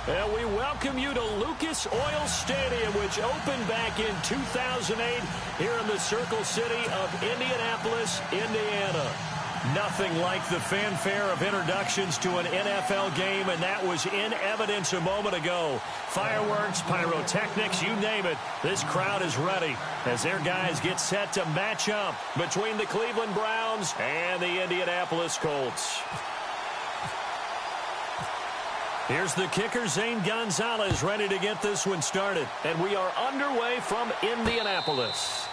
And we welcome you to Lucas Oil Stadium, which opened back in 2008 here in the Circle City of Indianapolis, Indiana. Nothing like the fanfare of introductions to an NFL game, and that was in evidence a moment ago. Fireworks, pyrotechnics, you name it. This crowd is ready as their guys get set to match up between the Cleveland Browns and the Indianapolis Colts. Here's the kicker, Zane Gonzalez, ready to get this one started. And we are underway from Indianapolis.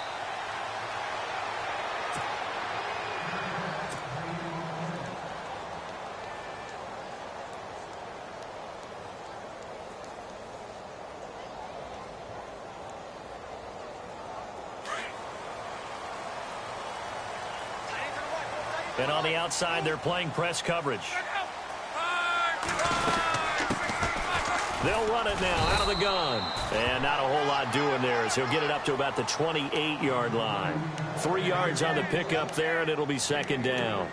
And on the outside, they're playing press coverage. They'll run it now out of the gun. And not a whole lot doing there as he'll get it up to about the 28-yard line. 3 yards on the pickup there, and it'll be second down.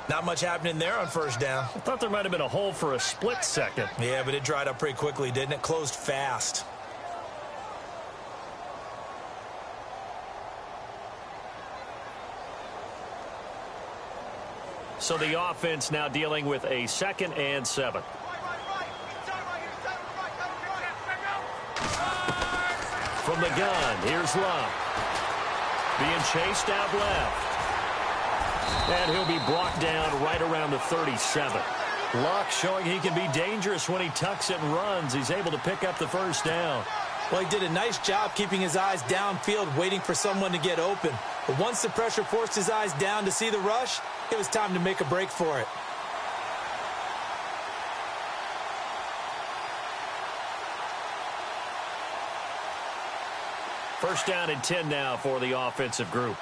Not much happening there on first down. I thought there might have been a hole for a split second. Yeah, but it dried up pretty quickly, didn't it? Closed fast. So the offense now dealing with a 2nd and 7. From the gun, here's Love. Being chased out left. And he'll be brought down right around the 37. Luck showing he can be dangerous when he tucks it and runs. He's able to pick up the first down. Well, he did a nice job keeping his eyes downfield, waiting for someone to get open. But once the pressure forced his eyes down to see the rush, it was time to make a break for it. First down and 10 now for the offensive group.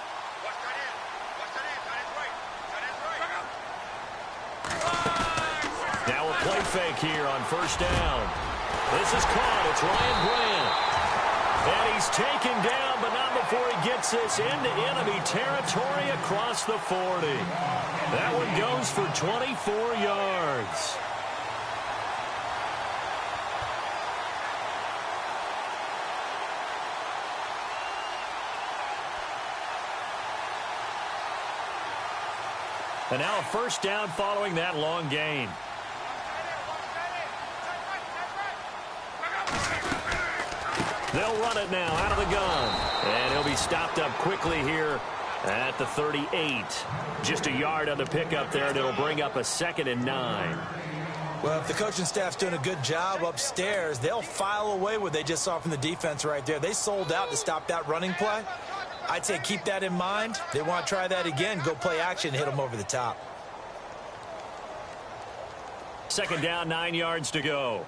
Now a play fake here on first down. This is caught. It's Ryan Grant. And he's taken down, but not before he gets this into enemy territory across the 40. That one goes for 24 yards. And now a first down following that long gain. They'll run it now out of the gun. And he'll be stopped up quickly here at the 38. Just a yard on the pickup there, and it'll bring up a 2nd and 9. Well, if the coaching staff's doing a good job upstairs, they'll file away what they just saw from the defense right there. They sold out to stop that running play. I'd say keep that in mind. They want to try that again, go play action, hit them over the top. Second down, 9 yards to go.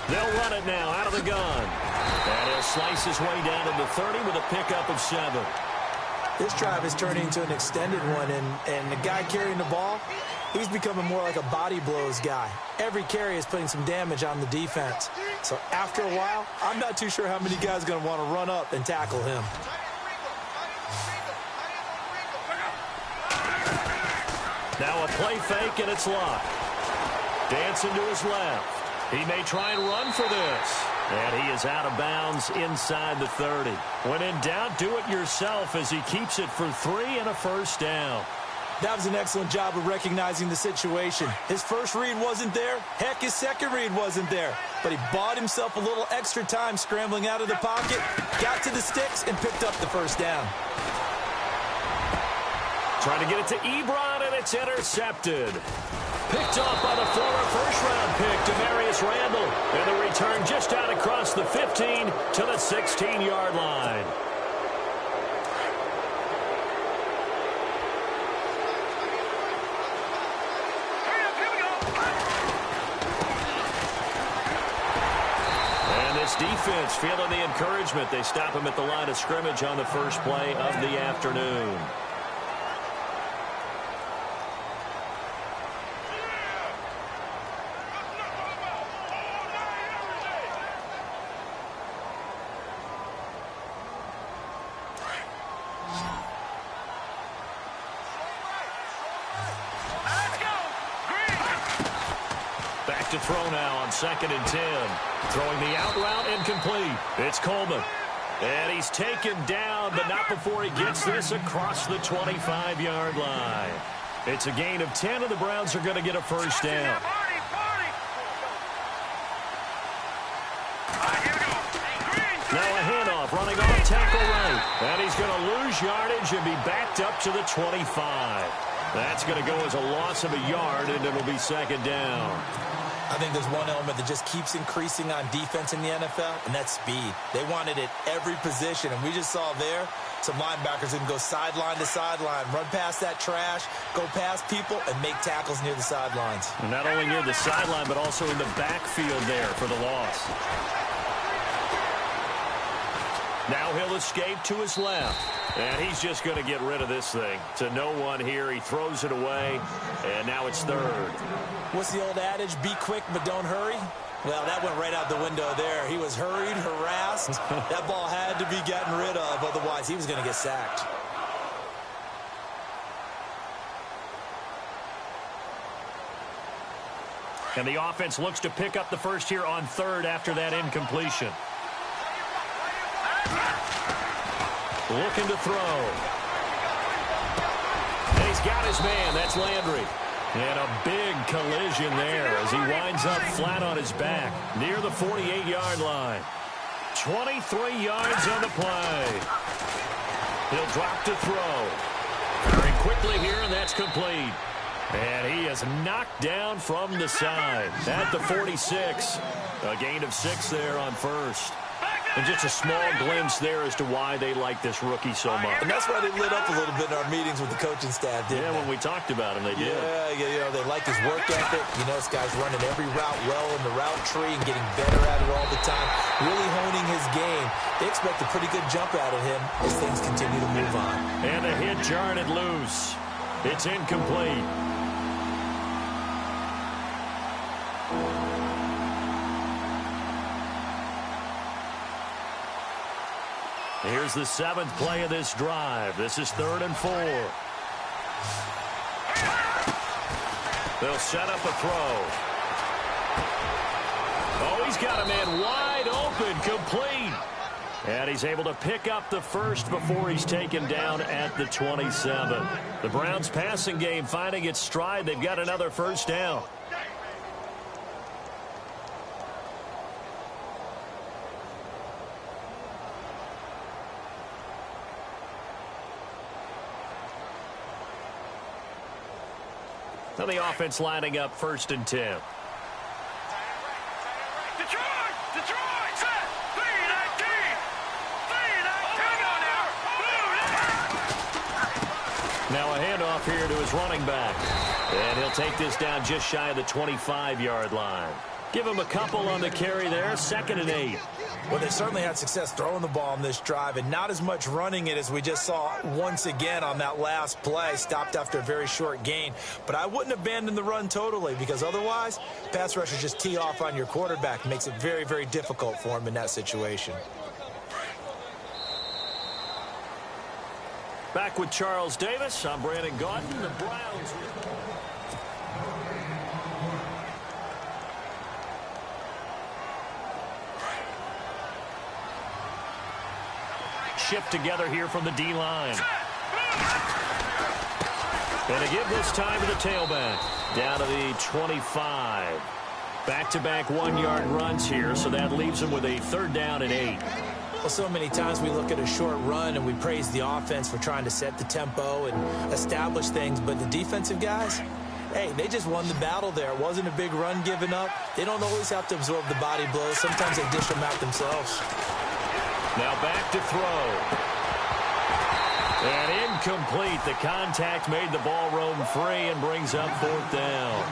They'll run it now out of the gun. And he'll slice his way down to the 30 with a pickup of 7. This drive is turning into an extended one, and the guy carrying the ball, he's becoming more like a body blows guy. Every carry is putting some damage on the defense. So after a while, I'm not too sure how many guys are going to want to run up and tackle him. Now a play fake, and it's Luck. Dancing to his left. He may try and run for this. And he is out of bounds inside the 30. When in doubt, do it yourself as he keeps it for 3 and a first down. That was an excellent job of recognizing the situation. His first read wasn't there. Heck, his second read wasn't there. But he bought himself a little extra time scrambling out of the pocket, got to the sticks, and picked up the first down. Trying to get it to Ebron, and it's intercepted. Picked off by the former first-round pick, Demarius Randall. And the return just out across the 15 to the 16-yard line. And this defense feeling the encouragement. They stop him at the line of scrimmage on the first play of the afternoon. back to throw now on 2nd and 10. Throwing the out route incomplete. It's Coleman. And he's taken down, but not before he gets this across the 25-yard line. It's a gain of 10, and the Browns are going to get a first down. Now a handoff, running off tackle right. And he's going to lose yardage and be backed up to the 25. That's going to go as a loss of a yard, and it'll be 2nd down. I think there's one element that just keeps increasing on defense in the NFL, and that's speed. They want it at every position, and we just saw there some linebackers who can go sideline to sideline, run past that trash, go past people, and make tackles near the sidelines. And not only near the sideline, but also in the backfield there for the loss. Now he'll escape to his left. And he's just going to get rid of this thing. To no one here. He throws it away. And now it's 3rd. What's the old adage? Be quick, but don't hurry. Well, that went right out the window there. He was hurried, harassed. That ball had to be gotten rid of. Otherwise, he was going to get sacked. And the offense looks to pick up the first here on 3rd after that incompletion. Looking to throw. And he's got his man. That's Landry. And a big collision there as he winds up flat on his back near the 48-yard line. 23 yards on the play. He'll drop to throw. Very quickly here, and that's complete. And he is knocked down from the side at the 46. A gain of 6 there on 1st. And just a small glimpse there as to why they like this rookie so much. And that's why they lit up a little bit in our meetings with the coaching staff, didn't they? Yeah, when we talked about him, they did. Yeah, you know, they like his work ethic. You know, this guy's running every route well in the route tree and getting better at it all the time, really honing his game. They expect a pretty good jump out of him as things continue to move on. And the hit jarred it loose. It's incomplete. Here's the 7th play of this drive. This is 3rd and 4. They'll set up a throw. Oh, he's got a man wide open, complete. And he's able to pick up the first before he's taken down at the 27. The Browns' passing game finding its stride. They've got another first down. Now the offense lining up 1st and 10. Now a handoff here to his running back. And he'll take this down just shy of the 25-yard line. Give him a couple on the carry there. 2nd and 8. Well, they certainly had success throwing the ball on this drive and not as much running it as we just saw once again on that last play. Stopped after a very short gain. But I wouldn't abandon the run totally because otherwise, pass rushers just tee off on your quarterback. Makes it very, very difficult for him in that situation. Back with Charles Davis. I'm Brandon Gaudin. The Browns. Shift together here from the D-line. And a give this time to the tailback. Down to the 25. Back-to-back 1-yard runs here, so that leaves him with a 3rd down and 8. Well, so many times we look at a short run and we praise the offense for trying to set the tempo and establish things, but the defensive guys, hey, they just won the battle there. It wasn't a big run given up. They don't always have to absorb the body blows. Sometimes they dish them out themselves. Now back to throw. And incomplete. The contact made the ball roam free and brings up 4th down.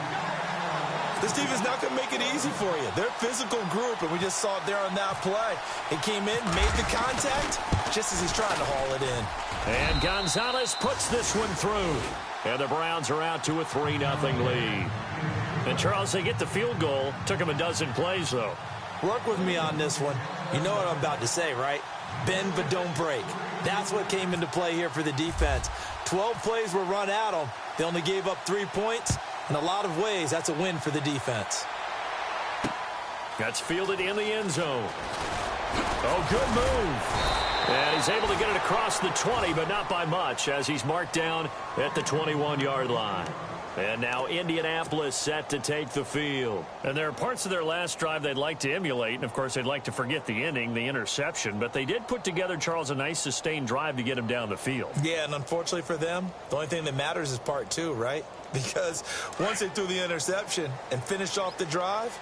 This team is not going to make it easy for you. They're a physical group, and we just saw it there on that play. It came in, made the contact, just as he's trying to haul it in. And Gonzalez puts this one through. And the Browns are out to a 3-0 lead. And, Charles, they get the field goal. Took them a dozen plays, though. Work with me on this one. You know what I'm about to say, right? Bend but don't break. That's what came into play here for the defense. 12 plays were run at them. They only gave up 3 points. In a lot of ways, that's a win for the defense. That's fielded in the end zone. Oh, good move. And he's able to get it across the 20, but not by much, as he's marked down at the 21-yard line. And now Indianapolis set to take the field. And there are parts of their last drive they'd like to emulate. And, of course, they'd like to forget the ending, the interception. But they did put together, Charles, a nice sustained drive to get him down the field. Yeah, and unfortunately for them, the only thing that matters is part two, right? Because once they threw the interception and finished off the drive,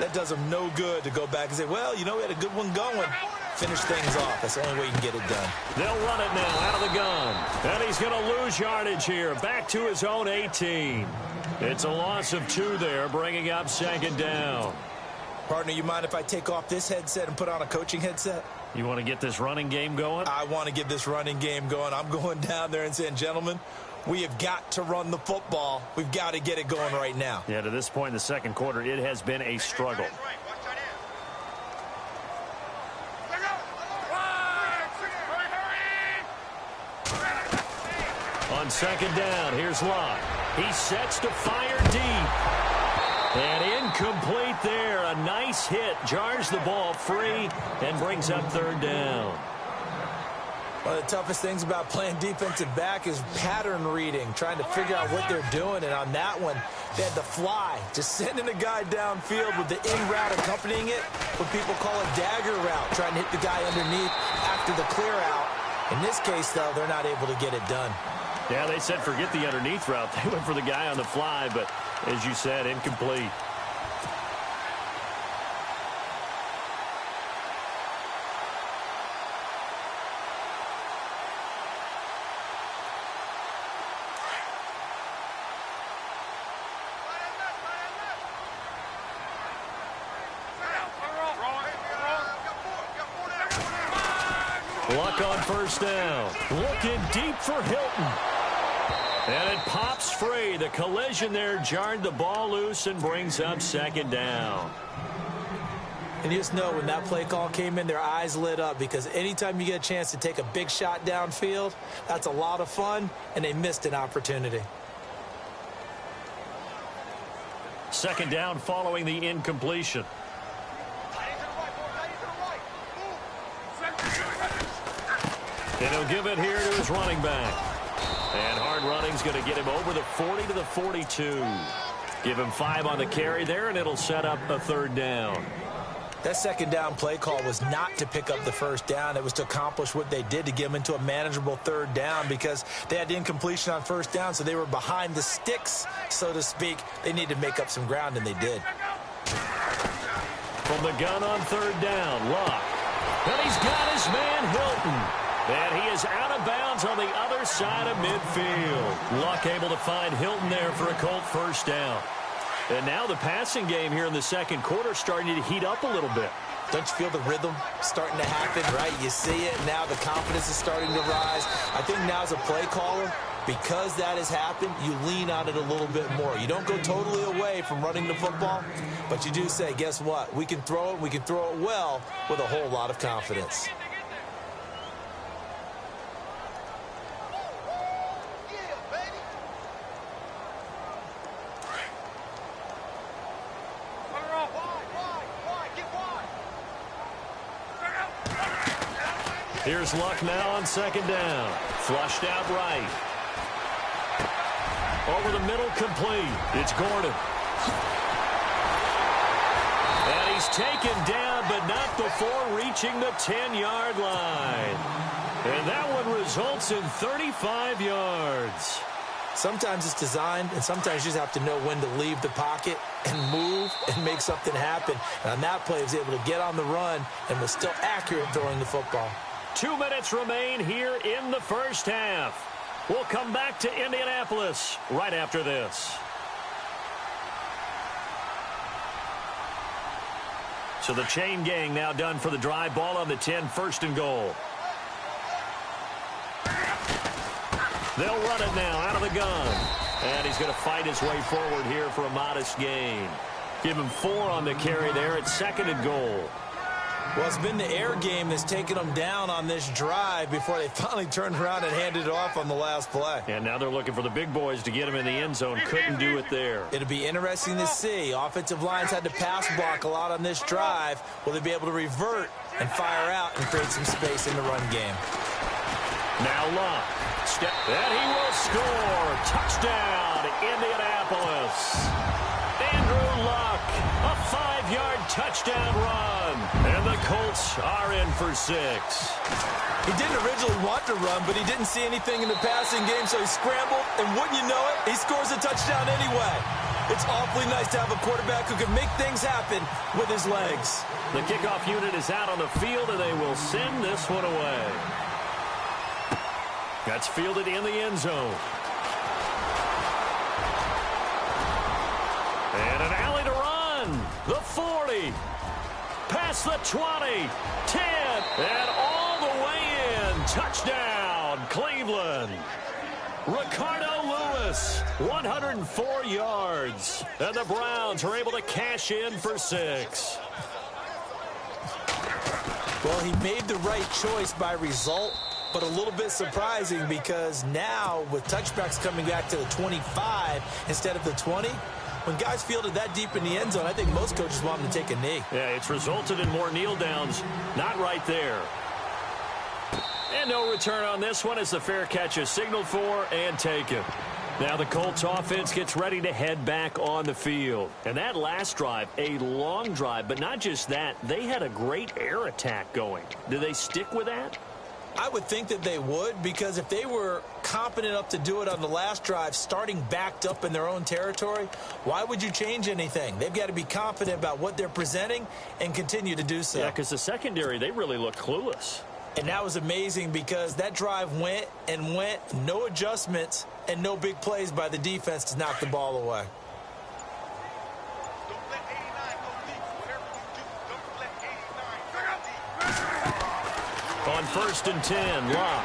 that does them no good to go back and say, well, you know, we had a good one going. Finish things off. That's the only way you can get it done. They'll run it now out of the gun. And he's going to lose yardage here. Back to his own 18. It's a loss of 2 there, bringing up second down. Partner, you mind if I take off this headset and put on a coaching headset? You want to get this running game going? I want to get this running game going. I'm going down there and saying, gentlemen, we have got to run the football. We've got to get it going right now. Yeah, to this point in the second quarter, it has been a struggle. On second down, here's Locke. He sets to fire deep. And incomplete there. A nice hit. Jars the ball free and brings up third down. One of the toughest things about playing defensive back is pattern reading, trying to figure out what they're doing. And on that one, they had to fly, just sending a guy downfield with the in route accompanying it, what people call a dagger route, trying to hit the guy underneath after the clear out. In this case, though, they're not able to get it done. Yeah, they said forget the underneath route. They went for the guy on the fly, but as you said, incomplete. Luck on first down. Looking deep for Hilton. And it pops free. The collision there jarred the ball loose and brings up second down. And you just know when that play call came in, their eyes lit up, because anytime you get a chance to take a big shot downfield, that's a lot of fun, and they missed an opportunity. Second down following the incompletion. And he'll give it here to his running back. And hard running's going to get him over the 40 to the 42. Give him 5 on the carry there, and it'll set up a third down. That second down play call was not to pick up the first down. It was to accomplish what they did, to get them into a manageable third down, because they had the incompletion on first down, so they were behind the sticks, so to speak. They needed to make up some ground, and they did. From the gun on third down, Luck. And he's got his man Hilton. And he is out of bounds on the other side of midfield. Luck able to find Hilton there for a Colt first down. And now the passing game here in the second quarter starting to heat up a little bit. Don't you feel the rhythm starting to happen, right? You see it, now the confidence is starting to rise. I think now as a play caller, because that has happened, you lean on it a little bit more. You don't go totally away from running the football, but you do say, guess what? We can throw it well with a whole lot of confidence. Here's Luck now on second down. Flushed out right. Over the middle, complete. It's Gordon. And he's taken down, but not before reaching the 10-yard line. And that one results in 35 yards. Sometimes it's designed, and sometimes you just have to know when to leave the pocket and move and make something happen. And on that play, he was able to get on the run and was still accurate throwing the football. 2 minutes remain here in the first half. We'll come back to Indianapolis right after this. So the chain gang now done for the drive. Ball on the 10, first and goal. They'll run it now out of the gun. And he's going to fight his way forward here for a modest gain. Give him 4 on the carry there at second and goal. Well, it's been the air game that's taken them down on this drive before they finally turned around and handed it off on the last play. And now they're looking for the big boys to get them in the end zone. Couldn't do it there. It'll be interesting to see. Offensive lines had to pass block a lot on this drive. Will they be able to revert and fire out and create some space in the run game? Now Luck. And he will score. Touchdown, Indianapolis. Andrew Luck, a 5-yard touchdown run. And the Colts are in for 6. He didn't originally want to run, but he didn't see anything in the passing game, so he scrambled, and wouldn't you know it, he scores a touchdown anyway. It's awfully nice to have a quarterback who can make things happen with his legs. The kickoff unit is out on the field, and they will send this one away. That's fielded in the end zone. And an alley to run. The 40. Past the 20. 10. And all the way in. Touchdown, Cleveland. Ricardo Lewis, 104 yards. And the Browns are able to cash in for 6. Well, he made the right choice by result, but a little bit surprising because now with touchbacks coming back to the 25 instead of the 20, when guys fielded that deep in the end zone, I think most coaches want them to take a knee. Yeah, it's resulted in more kneel downs. Not right there. And no return on this one as the fair catch is signaled for and taken. Now the Colts offense gets ready to head back on the field. And that last drive, a long drive, but not just that, they had a great air attack going. Do they stick with that? I would think that they would, because if they were competent enough to do it on the last drive, starting backed up in their own territory, why would you change anything? They've got to be confident about what they're presenting and continue to do so. Yeah, because the secondary, they really looked clueless. And that was amazing because that drive went and went, no adjustments and no big plays by the defense to knock the ball away. On 1st and 10, Luck.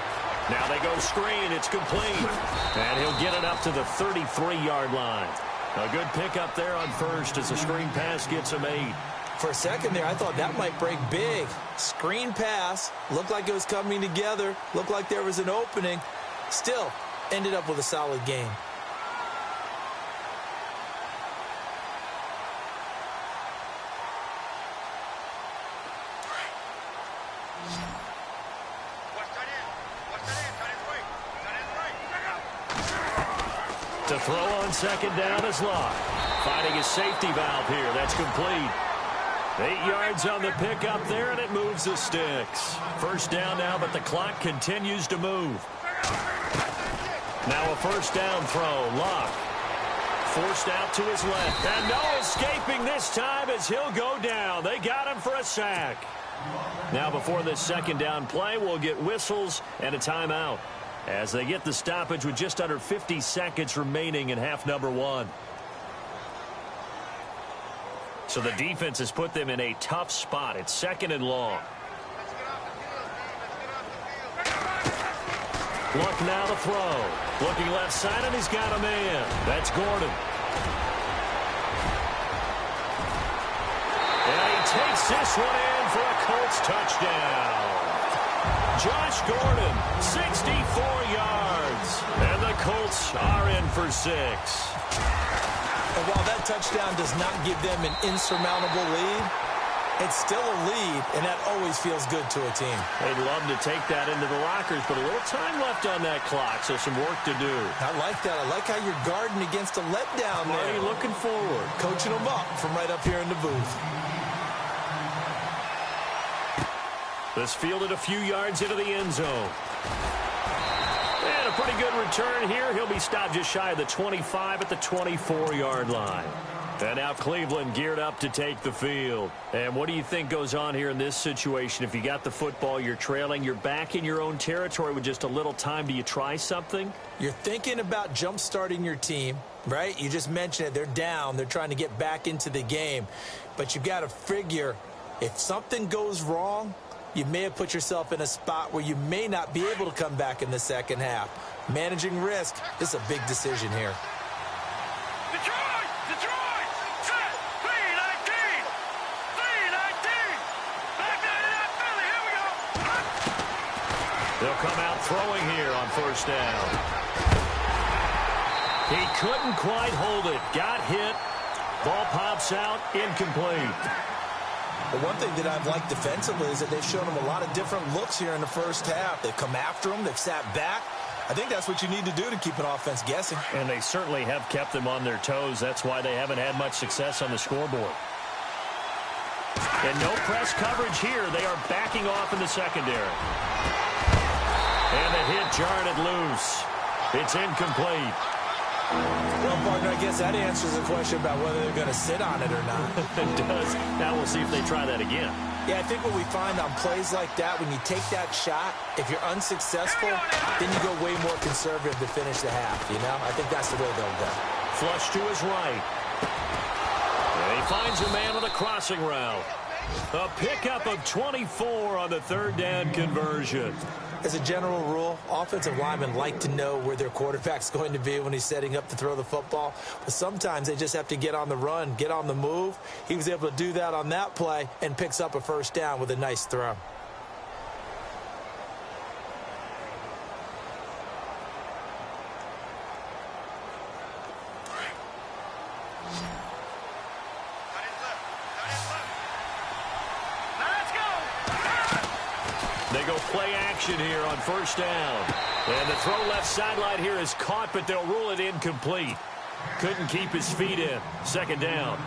Now they go screen. It's complete. And he'll get it up to the 33-yard line. A good pickup there on 1st as the screen pass gets him 8. For a second there, I thought that might break big. Screen pass. Looked like it was coming together. Looked like there was an opening. Still ended up with a solid game. To throw on 2nd down is Luck. Finding his safety valve here. That's complete. 8 yards on the pickup there, and it moves the sticks. 1st down now, but the clock continues to move. Now a 1st down throw. Luck. Forced out to his left. And no escaping this time as he'll go down. They got him for a sack. Now before this 2nd down play, we'll get whistles and a timeout as they get the stoppage with just under 50 seconds remaining in half number 1. So the defense has put them in a tough spot. It's 2nd and long. Luck now to throw. Looking left side, and he's got a man. That's Gordon. And he takes this one in for a Colts touchdown. Josh Gordon, 64 yards. And the Colts are in for 6. And while that touchdown does not give them an insurmountable lead, it's still a lead, and that always feels good to a team. They'd love to take that into the lockers, but a little time left on that clock, so some work to do. I like that. I like how you're guarding against a letdown there. Already looking forward. Coaching them up from right up here in the booth. This fielded a few yards into the end zone. And a pretty good return here. He'll be stopped just shy of the 25 at the 24-yard line. And now Cleveland geared up to take the field. And what do you think goes on here in this situation? If you got the football, you're trailing, you're back in your own territory with just a little time. Do you try something? You're thinking about jump-starting your team, right? You just mentioned it. They're down. They're trying to get back into the game. But you've got to figure if something goes wrong, you may have put yourself in a spot where you may not be able to come back in the second half. Managing risk is a big decision here. Detroit! Set! 3-19! 3-19! Back They'll come out throwing here on first down. He couldn't quite hold it. Got hit. Ball pops out. Incomplete. The one thing that I've liked defensively is that they've shown him a lot of different looks here in the first half. They've come after him. They've sat back. I think that's what you need to do to keep an offense guessing. And they certainly have kept them on their toes. That's why they haven't had much success on the scoreboard. And no press coverage here. They are backing off in the secondary. And the hit jarred it loose. It's incomplete. Well, partner, I guess that answers the question about whether they're going to sit on it or not. It does. Now we'll see if they try that again. Yeah, I think what we find on plays like that, when you take that shot, if you're unsuccessful, then you go way more conservative to finish the half, you know? I think that's the way they'll go. Flush to his right. And he finds a man on the crossing route. A pickup of 24 on the third down conversion. As a general rule, offensive linemen like to know where their quarterback's going to be when he's setting up to throw the football. But sometimes they just have to get on the run, get on the move. He was able to do that on that play and picks up a first down with a nice throw. They go play action here on first down. And the throw left sideline here is caught, but they'll rule it incomplete. Couldn't keep his feet in. Second down.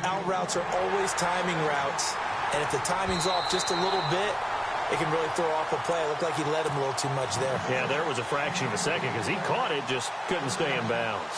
Out routes are always timing routes. And if the timing's off just a little bit, it can really throw off a play. It looked like he led him a little too much there. Yeah, there was a fraction of a second because he caught it, just couldn't stay in bounds.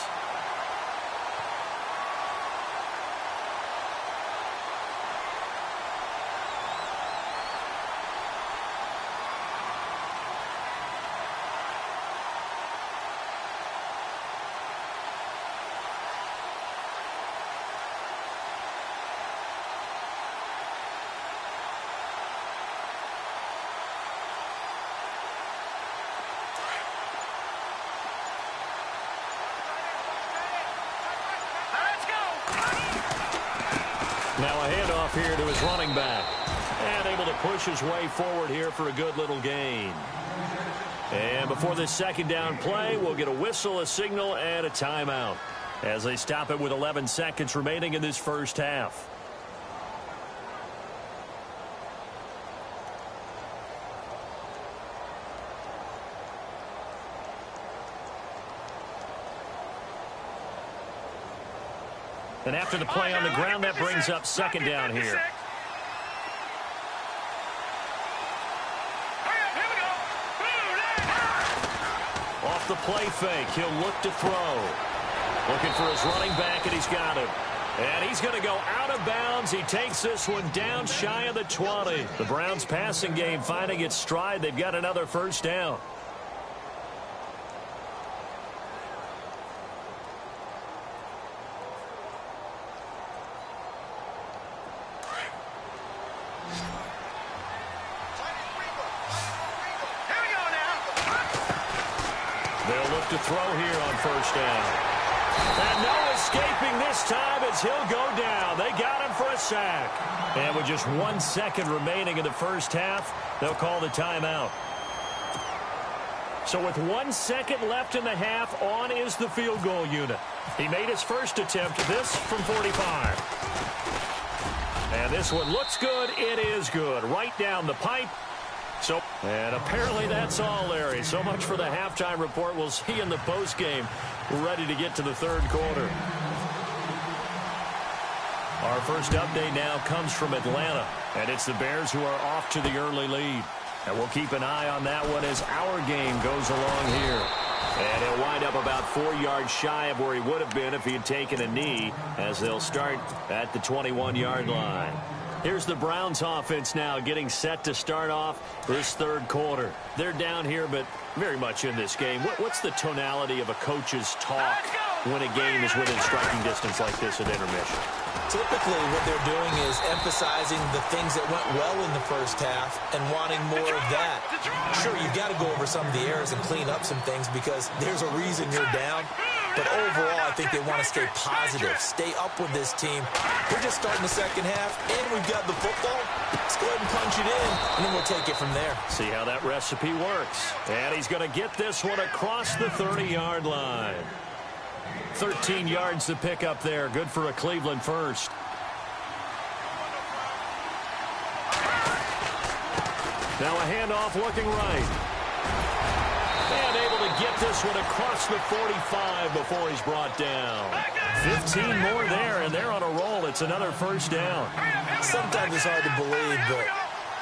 Now a handoff here to his running back. And able to push his way forward here for a good little gain. And before this second down play, we'll get a whistle, a signal, and a timeout as they stop it with 11 seconds remaining in this first half. And after the play on the ground, that brings up second down here. Off the play fake, he'll look to throw. Looking for his running back, and he's got him. And he's going to go out of bounds. He takes this one down shy of the 20. The Browns passing game finding its stride. They've got another first down. To throw here on first down. And no escaping this time as he'll go down. They got him for a sack. And with just 1 second remaining in the first half, they'll call the timeout. So with 1 second left in the half, on is the field goal unit. He made his first attempt, this from 45. And this one looks good. It is good. Right down the pipe. So, and apparently that's all, Larry. So much for the halftime report. We'll see you in the postgame. We're ready to get to the third quarter. Our first update now comes from Atlanta, and it's the Bears who are off to the early lead. And we'll keep an eye on that one as our game goes along here. And he'll wind up about 4 yards shy of where he would have been if he had taken a knee, as they'll start at the 21-yard line. Here's the Browns offense now getting set to start off this third quarter. They're down here, but very much in this game. What's the tonality of a coach's talk when a game is within striking distance like this at intermission? Typically, what they're doing is emphasizing the things that went well in the first half and wanting more of that. Sure, you've got to go over some of the errors and clean up some things because there's a reason you're down. But overall, I think they want to stay positive, stay up with this team. We're just starting the second half, and we've got the football. Let's go ahead and punch it in, and then we'll take it from there. See how that recipe works. And he's going to get this one across the 30-yard line. 13 yards to pick up there. Good for a Cleveland first. Now a handoff looking right. And able to get this one across the 45 before he's brought down. 15 more there, and they're on a roll. It's another first down. Sometimes it's hard to believe, but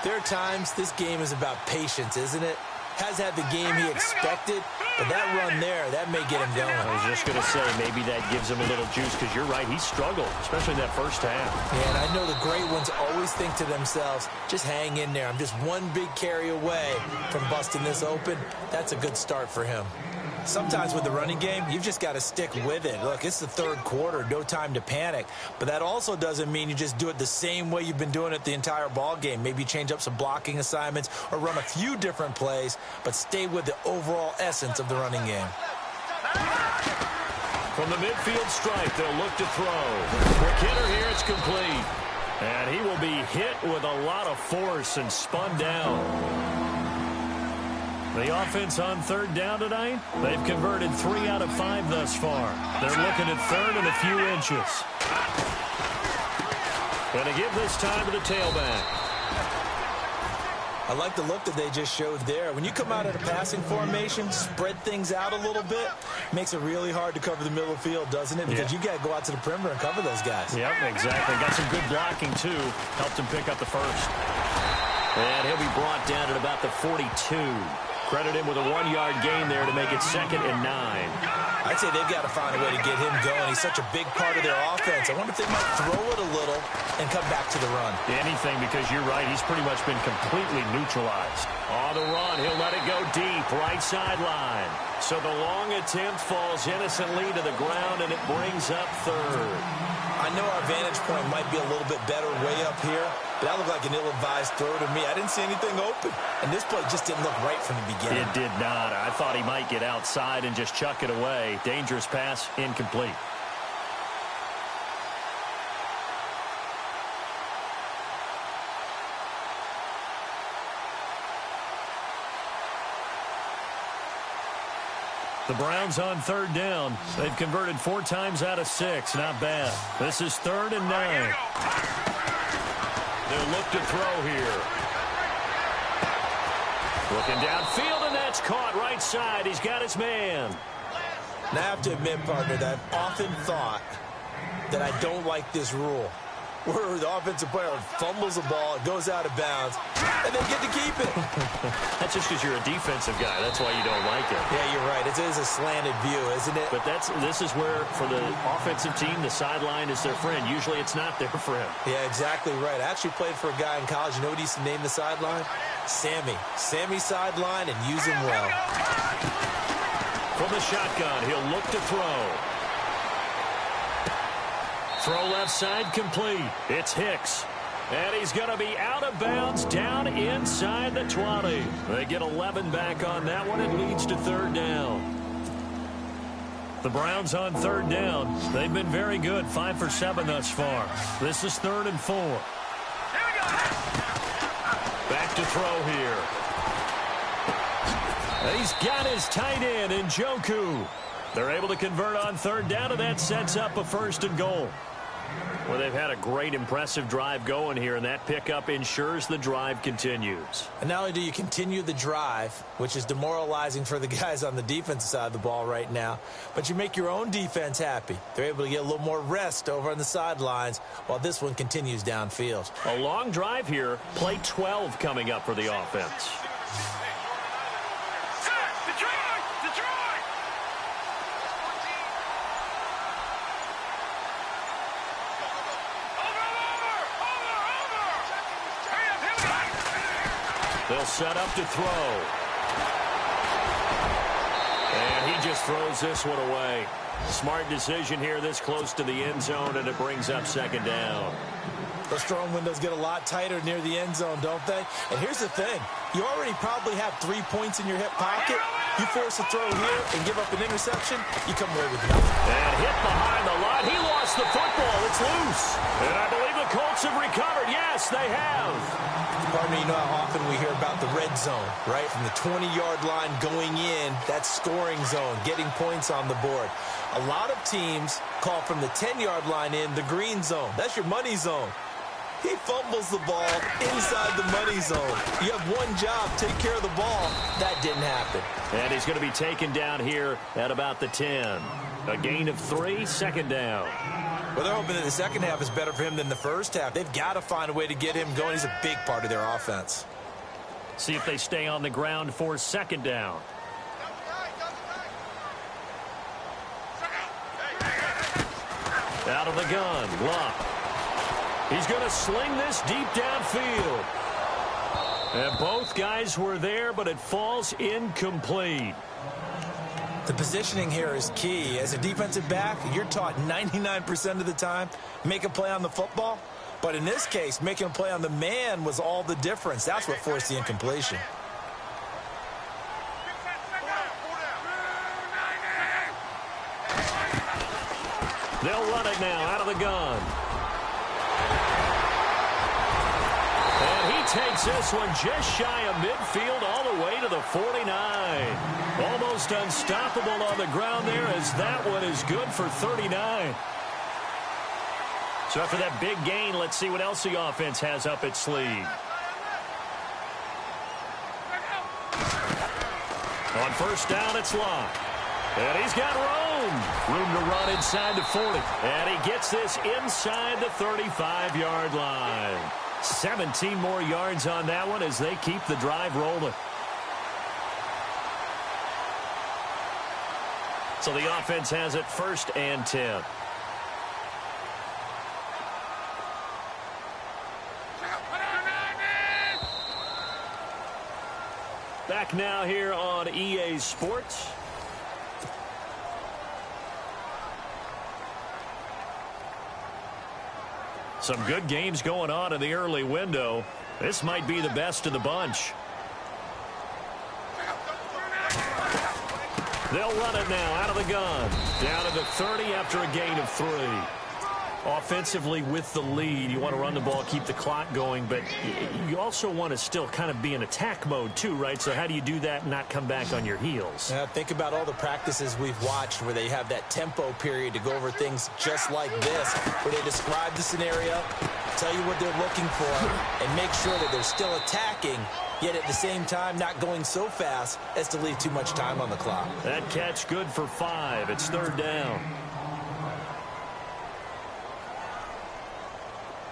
there are times this game is about patience, isn't it? Has had the game he expected, but that run there, that may get him going. I was just going to say, maybe that gives him a little juice, because you're right, he struggled, especially in that first half. Yeah, and I know the great ones always think to themselves, just hang in there. I'm just one big carry away from busting this open. That's a good start for him. Sometimes with the running game, you've just got to stick with it. Look, it's the third quarter, no time to panic. But that also doesn't mean you just do it the same way you've been doing it the entire ball game. Maybe change up some blocking assignments or run a few different plays, but stay with the overall essence of the running game. From the midfield stripe, they'll look to throw. For Kidder here, it's complete. And he will be hit with a lot of force and spun down. The offense on third down tonight, they've converted 3 out of 5 thus far. They're looking at third and a few inches. Going to give this time to the tailback. I like the look that they just showed there. When you come out of a passing formation, spread things out a little bit, makes it really hard to cover the middle of the field, doesn't it? Because you got to go out to the perimeter and cover those guys. Yep, exactly. Got some good blocking, too. Helped him pick up the first. And he'll be brought down at about the 42. Credit him with a 1-yard gain there to make it 2nd and 9. I'd say they've got to find a way to get him going. He's such a big part of their offense. I wonder if they might throw it a little and come back to the run. Anything, because you're right. He's pretty much been completely neutralized. On the run, he'll let it go deep, right sideline. So the long attempt falls innocently to the ground, and it brings up third. I know our vantage point might be a little bit better way up here, but that looked like an ill-advised throw to me. I didn't see anything open, and this play just didn't look right from the beginning. It did not. I thought he might get outside and just chuck it away. Dangerous pass, incomplete. The Browns on third down. They've converted 4 times out of 6. Not bad. This is 3rd and 9. They'll look to throw here. Looking downfield, and that's caught right side. He's got his man. Now, I have to admit, partner, that I've often thought that I don't like this rule, where the offensive player fumbles the ball, it goes out of bounds, and they get to keep it. That's just because you're a defensive guy. That's why you don't like it. Yeah, you're right. It is a slanted view, isn't it? But this is where, for the offensive team, the sideline is their friend. Usually it's not there for him. Yeah, exactly right. I actually played for a guy in college. You know what he used to name the sideline? Sammy. Sammy sideline, and use him well. From the shotgun, he'll look to throw. Throw left side complete. It's Hicks. And he's going to be out of bounds down inside the 20. They get 11 back on that one. It leads to 3rd down. The Browns on 3rd down. They've been very good. 5 for 7 thus far. This is 3rd and 4. Back to throw here. He's got his tight end in Njoku. They're able to convert on 3rd down, and that sets up a 1st and goal. Well, they've had a great, impressive drive going here, and that pickup ensures the drive continues. And not only do you continue the drive, which is demoralizing for the guys on the defensive side of the ball right now, but you make your own defense happy. They're able to get a little more rest over on the sidelines while this one continues downfield. A long drive here. Play 12 coming up for the offense. They'll set up to throw. And he just throws this one away. Smart decision here this close to the end zone, and it brings up 2nd down. Those throwing windows get a lot tighter near the end zone, don't they? And here's the thing. You already probably have 3 points in your hip pocket. You force a throw here and give up an interception, you come away with nothing. And hit behind the line. He lost the football. It's loose. And I believe the Colts have recovered. Yes, they have. Pardon me, you know how often we hear about the red zone, right? From the 20-yard line going in, that's scoring zone, getting points on the board. A lot of teams call from the 10-yard line in the green zone. That's your money zone. He fumbles the ball inside the money zone. You have one job, take care of the ball. That didn't happen. And he's going to be taken down here at about the 10. A gain of 3, second down. Well, they're hoping that the second half is better for him than the first half. They've got to find a way to get him going. He's a big part of their offense. See if they stay on the ground for second down. Out of the gun, Luck. He's going to sling this deep downfield. And both guys were there, but it falls incomplete. The positioning here is key. As a defensive back, you're taught 99% of the time, make a play on the football. But in this case, making a play on the man was all the difference. That's what forced the incompletion. They'll run it now out of the gun. And he takes this one just shy of midfield all the way to the 49. Almost unstoppable on the ground there as that one is good for 39. So after that big gain, let's see what else the offense has up its sleeve. On first down, it's Locke. And he's got room to run inside the 40. And he gets this inside the 35-yard line. 17 more yards on that one as they keep the drive rolling. So the offense has it first and 10. Back now here on EA Sports. Some good games going on in the early window. This might be the best of the bunch. They'll run it now out of the gun. Down to the 30 after a gain of 3. Offensively with the lead, you want to run the ball, keep the clock going, but you also want to still kind of be in attack mode too, right? So how do you do that and not come back on your heels? Think about all the practices we've watched where they have that tempo period to go over things just like this, where they describe the scenario, tell you what they're looking for, and make sure that they're still attacking, yet at the same time not going so fast as to leave too much time on the clock. That catch good for 5. It's third down.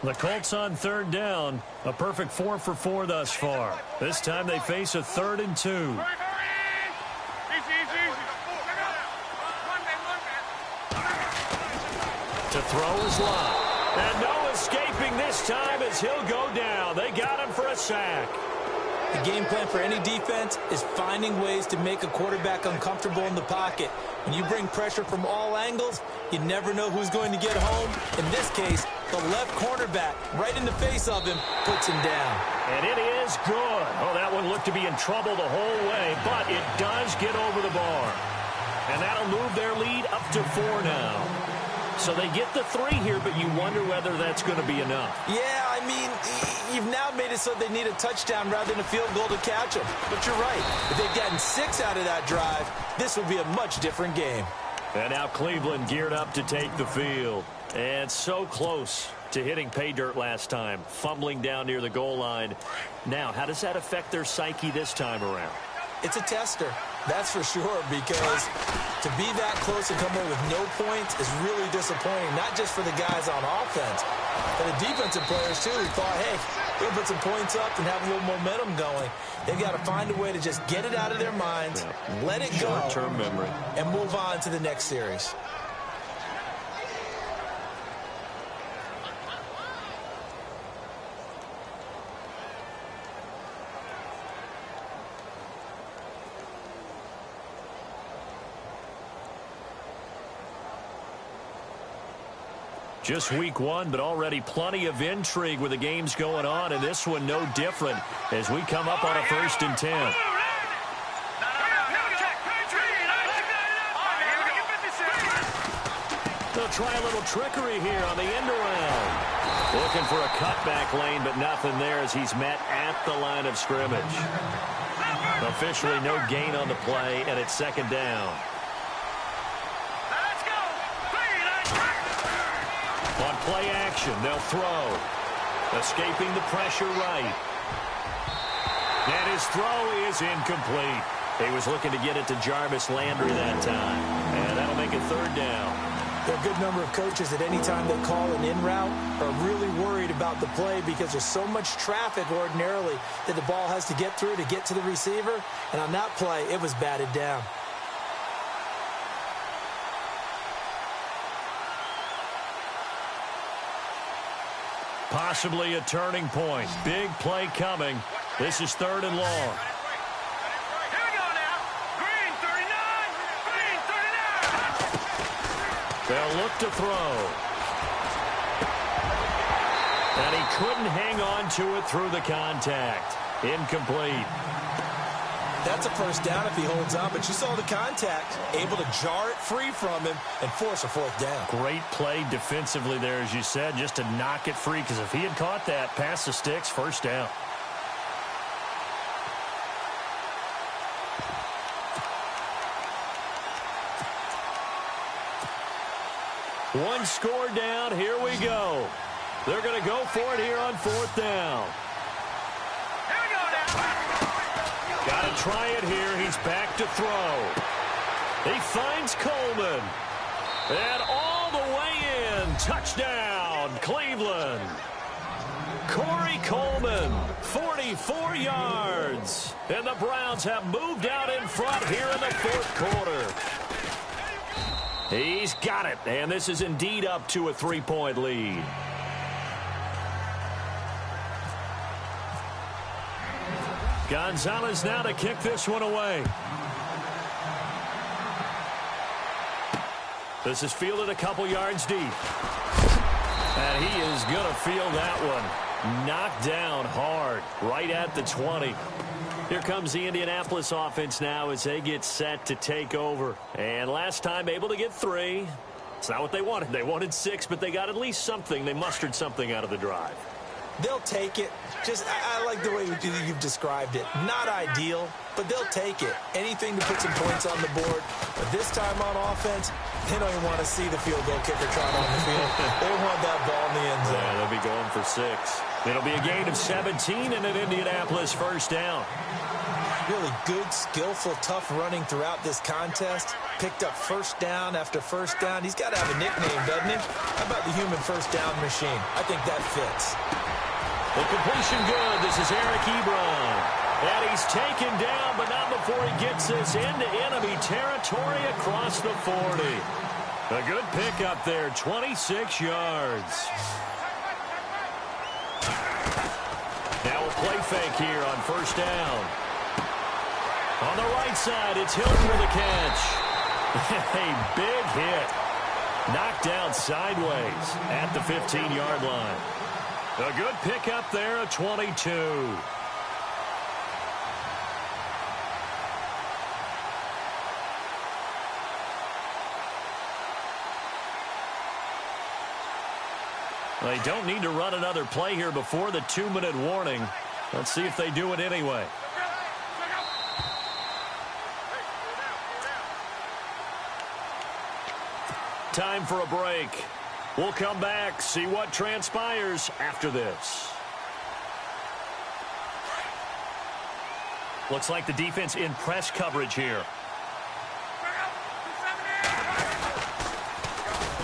The Colts on third down. A perfect 4 for 4 thus far. This time they face a 3rd and 2. To throw is Locke. And no escaping this time as he'll go down. They got him for a sack. The game plan for any defense is finding ways to make a quarterback uncomfortable in the pocket. When you bring pressure from all angles, you never know who's going to get home. In this case, the left cornerback, right in the face of him, puts him down. And it is good. Oh, that one looked to be in trouble the whole way, but it does get over the bar. And that'll move their lead up to 4 now. So they get the 3 here, but you wonder whether that's going to be enough. Yeah, I mean, you've now made it so they need a touchdown rather than a field goal to catch them. But you're right. If they'd gotten 6 out of that drive, this would be a much different game. And now Cleveland geared up to take the field. And so close to hitting pay dirt last time, fumbling down near the goal line. Now, how does that affect their psyche this time around? It's a tester, that's for sure, because to be that close and come away with no points is really disappointing, not just for the guys on offense, but the defensive players, too, who thought, hey, we'll put some points up and have a little momentum going. They've got to find a way to just get it out of their minds, let it go, short-term memory, and move on to the next series. Just week one, but already plenty of intrigue with the games going on, and this one no different as we come up on a 1st and 10. They'll try a little trickery here on the end around. Looking for a cutback lane, but nothing there as he's met at the line of scrimmage. Officially no gain on the play, and it's 2nd down. On play action, they'll throw. Escaping the pressure right. And his throw is incomplete. He was looking to get it to Jarvis Landry that time. And that'll make it 3rd down. There are a good number of coaches at any time they call an in route are really worried about the play because there's so much traffic ordinarily that the ball has to get through to get to the receiver. And on that play, it was batted down. Possibly a turning point. Big play coming. This is 3rd and long. Here we go now. Green 39. Green 39. They'll look to throw. And he couldn't hang on to it through the contact. Incomplete. That's a 1st down if he holds on, but you saw the contact, able to jar it free from him and force a 4th down. Great play defensively there, as you said, just to knock it free, because if he had caught that, past the sticks, 1st down. One score down, here we go. They're going to go for it here on 4th down. Here we go now. Got to try it here. He's back to throw. He finds Coleman. And all the way in. Touchdown, Cleveland. Corey Coleman, 44 yards. And the Browns have moved out in front here in the 4th quarter. He's got it. And this is indeed up to a 3-point lead. Gonzalez now to kick this one away. This is fielded a couple yards deep. And he is going to field that one. Knocked down hard right at the 20. Here comes the Indianapolis offense now as they get set to take over. And last time able to get 3. It's not what they wanted. They wanted 6, but they got at least something. They mustered something out of the drive. They'll take it. I like the way you've described it. Not ideal, but they'll take it. Anything to put some points on the board. But this time on offense, they don't even want to see the field goal kicker trot on the field. They want that ball in the end zone. Yeah, they'll be going for 6. It'll be a gain of 17 and an Indianapolis 1st down. Really good, skillful, tough running throughout this contest. Picked up 1st down after 1st down. He's got to have a nickname, doesn't he? How about the human 1st down machine? I think that fits. The completion good. This is Eric Ebron. And he's taken down, but not before he gets this into enemy territory across the 40. A good pickup there, 26 yards. Now a play fake here on 1st down. On the right side, it's Hilton with a catch. A big hit. Knocked down sideways at the 15-yard line. A good pickup there, a 22. They don't need to run another play here before the 2-minute warning. Let's see if they do it anyway. Time for a break. We'll come back, see what transpires after this. Looks like the defense in press coverage here.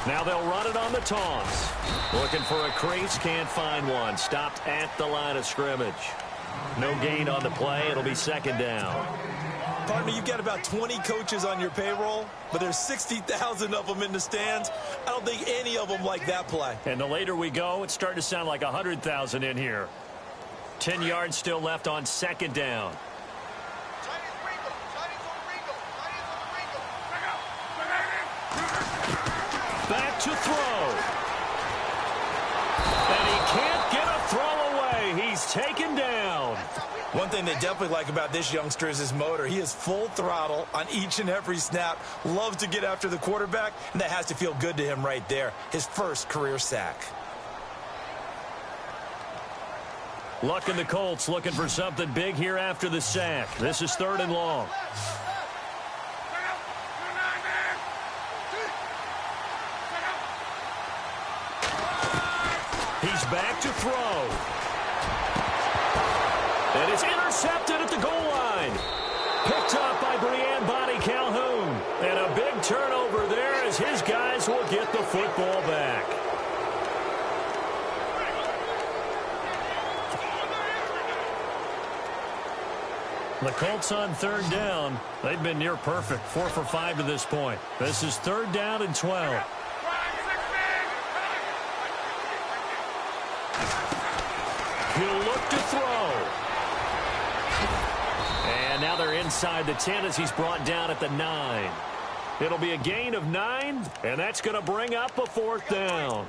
Now they'll run it on the taunts. Looking for a crease, can't find one. Stopped at the line of scrimmage. No gain on the play. It'll be 2nd down. Partner, you've got about 20 coaches on your payroll, but there's 60,000 of them in the stands. I don't think any of them like that play. And the later we go, it's starting to sound like 100,000 in here. 10 yards still left on 2nd down. Back to throw. taken down. One thing they definitely like about this youngster is his motor. He is full throttle on each and every snap, loves to get after the quarterback, and that has to feel good to him right there. His first career sack. Luck and the Colts looking for something big here after the sack. This is 3rd and long. He's back to throw. And it's intercepted at the goal line. Picked up by Brian Bonnie Calhoun. And a big turnover there as his guys will get the football back. The Colts on 3rd down. They've been near perfect. 4 for 5 to this point. This is 3rd down and 12. He'll look to throw. And now they're inside the 10 as he's brought down at the 9. It'll be a gain of 9, and that's going to bring up a 4th down.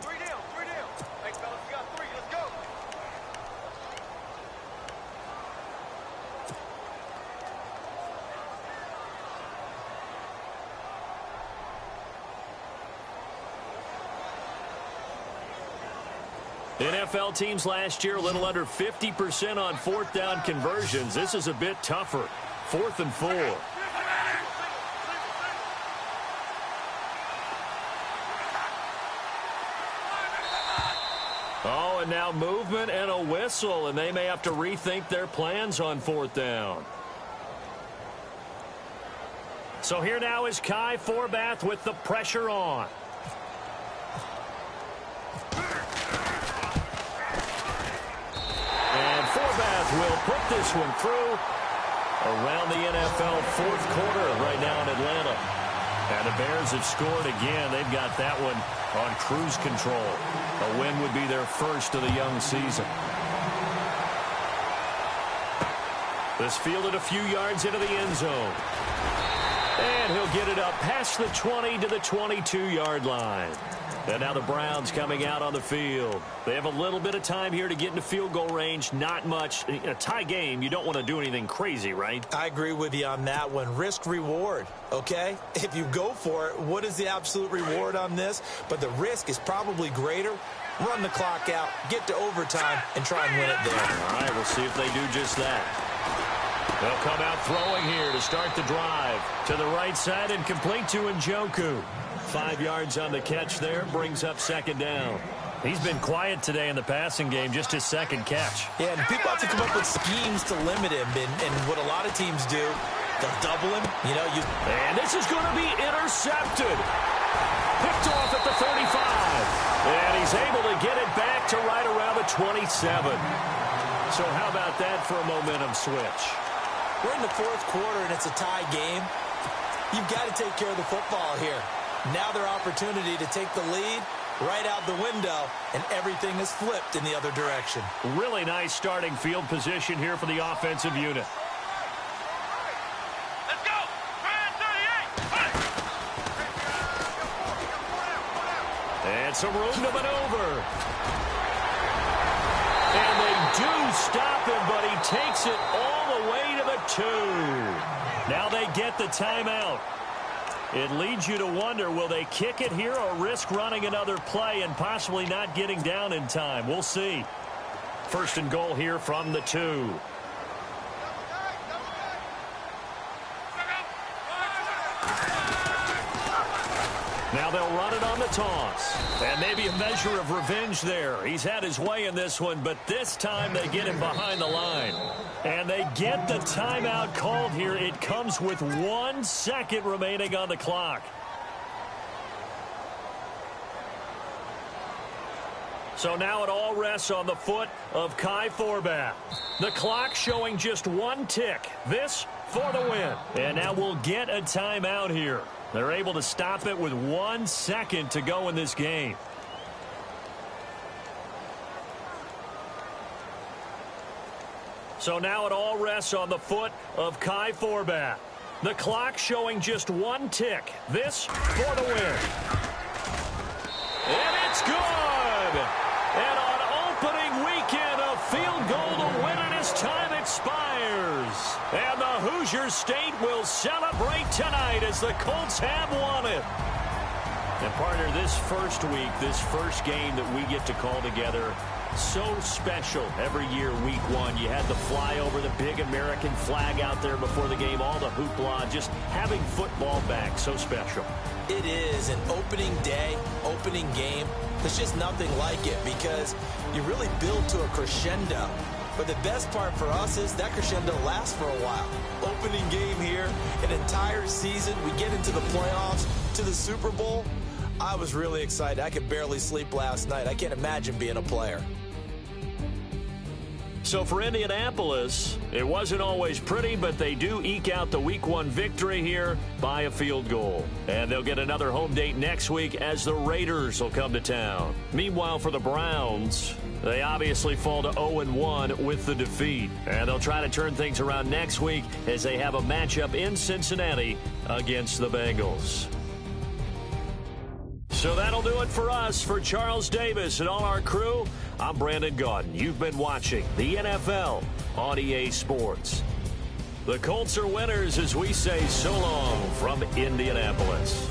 NFL teams last year a little under 50% on 4th down conversions. This is a bit tougher. 4th and 4. Oh, and now movement and a whistle, and they may have to rethink their plans on 4th down. So here now is Kai Forbath with the pressure on. Forbath will put this one through around the NFL 4th quarter right now in Atlanta. And the Bears have scored again. They've got that one on cruise control. A win would be their first of the young season. This fielded a few yards into the end zone. And he'll get it up past the 20 to the 22-yard line. And now the Browns coming out on the field. They have a little bit of time here to get into field goal range. Not much. In a tie game, you don't want to do anything crazy, right? I agree with you on that one. Risk reward, okay? If you go for it, what is the absolute reward on this? But the risk is probably greater. Run the clock out, get to overtime, and try and win it there. All right, we'll see if they do just that. They'll come out throwing here to start the drive. To the right side and complete to Njoku. 5 yards on the catch there, brings up 2nd down. He's been quiet today in the passing game, just his 2nd catch. Yeah, and people have to come up with schemes to limit him, and what a lot of teams do, they'll double him. And this is going to be intercepted. Picked off at the 35. And he's able to get it back to right around the 27. So how about that for a momentum switch? We're in the 4th quarter, and it's a tie game. You've got to take care of the football here. Now their opportunity to take the lead right out the window, and everything is flipped in the other direction. Really nice starting field position here for the offensive unit. Let's go! 38! And some room to maneuver. And they do stop him, but he takes it all the way to the 2. Now they get the timeout. It leads you to wonder, will they kick it here or risk running another play and possibly not getting down in time? We'll see. 1st and goal here from the 2. Now they'll run it on the toss. And maybe a measure of revenge there. He's had his way in this one, but this time they get him behind the line. And they get the timeout called here. It comes with 1 second remaining on the clock. So now it all rests on the foot of Kai Forbath. The clock showing just 1 tick. This for the win. And now we'll get a timeout here. They're able to stop it with 1 second to go in this game. So now it all rests on the foot of Kai Forbath. The clock showing just 1 tick. This for the win. And it's good! And on opening weekend, a field goal to Hoosier State will celebrate tonight as the Colts have won it. And, partner, this first week, this first game that we get to call together, so special every year, week one. You had the flyover, the big American flag out there before the game, all the hoopla, just having football back, so special. It is an opening day, opening game. There's just nothing like it because you really build to a crescendo. But the best part for us is that crescendo lasts for a while. Opening game here, an entire season. We get into the playoffs, to the Super Bowl. I was really excited. I could barely sleep last night. I can't imagine being a player. So for Indianapolis, it wasn't always pretty, but they do eke out the Week 1 victory here by a field goal. And they'll get another home date next week as the Raiders will come to town. Meanwhile, for the Browns, they obviously fall to 0-1 with the defeat. And they'll try to turn things around next week as they have a matchup in Cincinnati against the Bengals. So that'll do it for us. For Charles Davis and all our crew, I'm Brandon Gaudin. You've been watching the NFL on EA Sports. The Colts are winners as we say so long from Indianapolis.